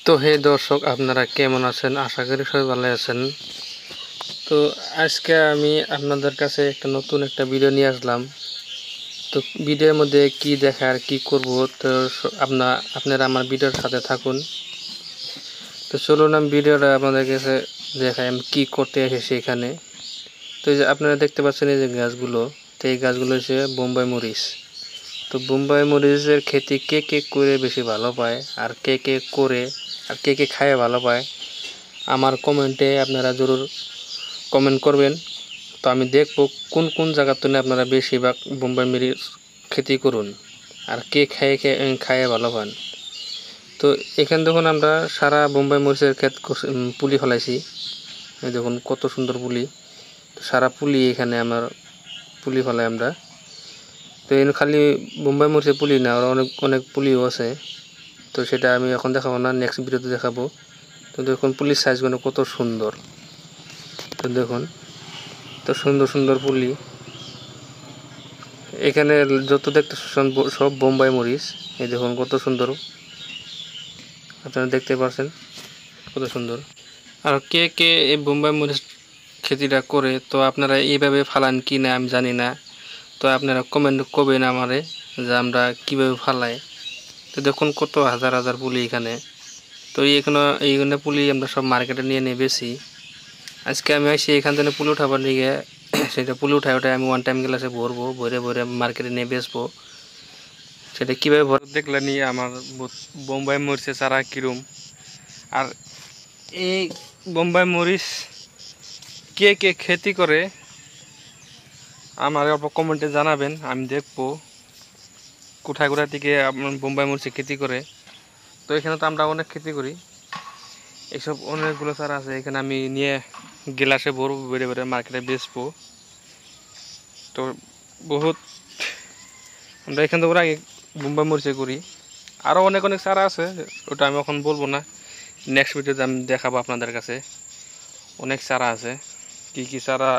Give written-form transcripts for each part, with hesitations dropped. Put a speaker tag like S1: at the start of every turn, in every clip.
S1: তো হে দর্শক, আপনারা কেমন আছেন? আশা করি সবাই ভালো আছেন। তো আজকে আমি আপনাদের কাছে নতুন একটা ভিডিও নিয়ে আসলাম। তো ভিডিওর মধ্যে কি দেখার কি করব, তো আপনারা আমার ভিডিওর সাথে থাকুন। তো চলুন আমি ভিডিওটা আপনাদের কাছে দেখাই আমি কি করতে এসেছি এখানে। তো এই যে আপনারা দেখতে পাচ্ছেন এই যে গাছগুলো, তো এই গাছগুলো হচ্ছে বোম্বাই মরিচ। তো বোম্বাই মরিচের খেতি কে কে করে বেশি ভালো পায়, আর কে কে করে আর কে কে খায় ভালো পায়, আমার কমেন্টে আপনারা জরুর কমেন্ট করবেন। তো আমি দেখব কোন কোন জায়গার জন্য আপনারা বেশিরভাগ বোম্বাই মরিচ খেতি করুন, আর কে খায় ভালো পান। তো এখানে দেখুন আমরা সারা বোম্বাই মরিচের ক্ষেত পুলি ফলাইছি। এই দেখুন কত সুন্দর পুলি, তো সারা পুলি এখানে আমার পুলি ফলাই আমরা। তো এখানে খালি বোম্বাই মরিচের পুলি না, আর অনেক অনেক পুলিও আছে। তো সেটা আমি এখন দেখাবো না, নেক্সট ভিডিওতে দেখাবো। তো দেখুন পুলির সাইজগুলো কত সুন্দর। তো দেখুন তো সুন্দর সুন্দর পুলি এখানে যত দেখতে সব বোম্বাই মরিচ। এই দেখুন কত সুন্দর, আপনারা দেখতে পাচ্ছেন কত সুন্দর। আর কে কে এই বোম্বাই মরিচ খেতিটা করে, তো আপনারা এইভাবে ফালান কি না আমি জানি না। তো আপনারা কমেন্ট করবেন আমারে যে আমরা কীভাবে ফালাই। তো দেখুন কত হাজার হাজার পুলি এখানে। তো এইখানে পুলি আমরা সব মার্কেটে নিয়ে বেশি। আজকে আমি আসি এখান থেকে পুলি উঠাবার দিকে, সেটা পুলি উঠায় আমি ওয়ান টাইম গ্লাসে ভরবো, ভরে ভরে মার্কেটে নিয়ে বেচবো। সেটা কীভাবে ভরে দেখলে নিয়ে আমার বোম্বাই মরিচের চারা কিরম। আর এই বোম্বাই মরিচ কে কে খেতি করে আমার অল্প কমেন্টে জানাবেন, আমি দেখবো কোথায় কোথায় থেকে আপনার বোম্বাই মরিচের খেতি করে। তো এখানে তো আমরা অনেক খেতি করি, এইসব অনেকগুলো চারা আছে। এখানে আমি নিয়ে গ্লাসে ভরবো, বেড়ে বেড়ে মার্কেটে বেচবো। তো বহুত আমরা এখান থেকে আগে বোম্বাই মরিচে করি। আরও অনেক অনেক চারা আছে, ওটা আমি এখন বলবো না, নেক্সট ভিডিওতে আমি দেখাবো আপনাদের কাছে। অনেক চারা আছে, কি কি চারা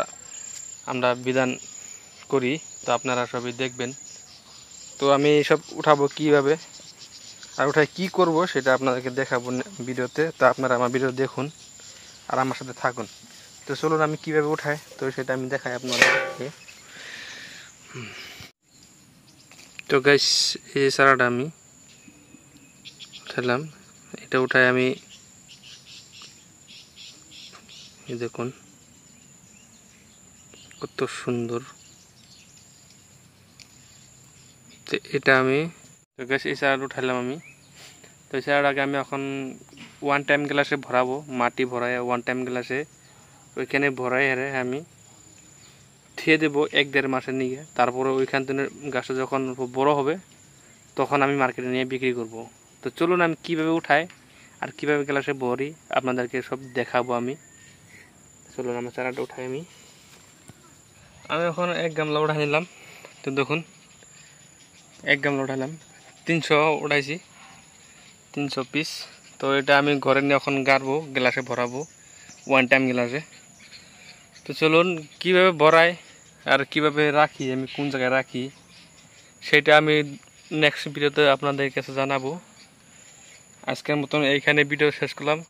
S1: আমরা বিধান করি, তো আপনারা সবই দেখবেন। তো আমি সব উঠাবো কিভাবে আর উঠায় কি করব সেটা আপনাদেরকে দেখাবো ভিডিওতে। তো আপনারা আমার ভিডিও দেখুন আর আমার সাথে থাকুন। তো চলুন আমি কিভাবে উঠাই, তো সেটা আমি দেখাই আপনাদেরকে। তো গাইস, এই চারাটা আমি উঠালাম, এটা উঠায় আমি দেখুন কত সুন্দর। তো এটা আমি, তো গাইস এই চারাটা উঠালাম আমি। তো এই চারাটাকে আমি এখন ওয়ান টাইম গ্লাসে ভরাবো, মাটি ভরাই ওয়ান টাইম গ্লাসে ওইখানে ভরাই হেরে আমি থিয়ে দেবো 1-1.5 মাসের নিয়ে। তারপরে ওইখান থেকে গাছটা যখন বড় হবে তখন আমি মার্কেটে নিয়ে বিক্রি করব। তো চলুন আমি কিভাবে উঠাই আর কিভাবে গ্লাসে ভরি আপনাদেরকে সব দেখাবো আমি। চলুন আমার চারাটা উঠাই আমি এখন 1 গামলা উঠাই নিলাম। তো দেখুন 1 গামলা উঠালাম, 300 উঠাইছি, 300 পিস। তো এটা আমি ঘরে নিয়ে এখন গাড়বো, গ্লাসে ভরাবো ওয়ান টাইম গ্লাসে। তো চলুন কিভাবে ভরাই আর কিভাবে রাখি, আমি কোন জায়গায় রাখি সেটা আমি নেক্সট ভিডিওতে আপনাদের কাছে জানাবো। আজকের মতন এইখানে ভিডিও শেষ করলাম।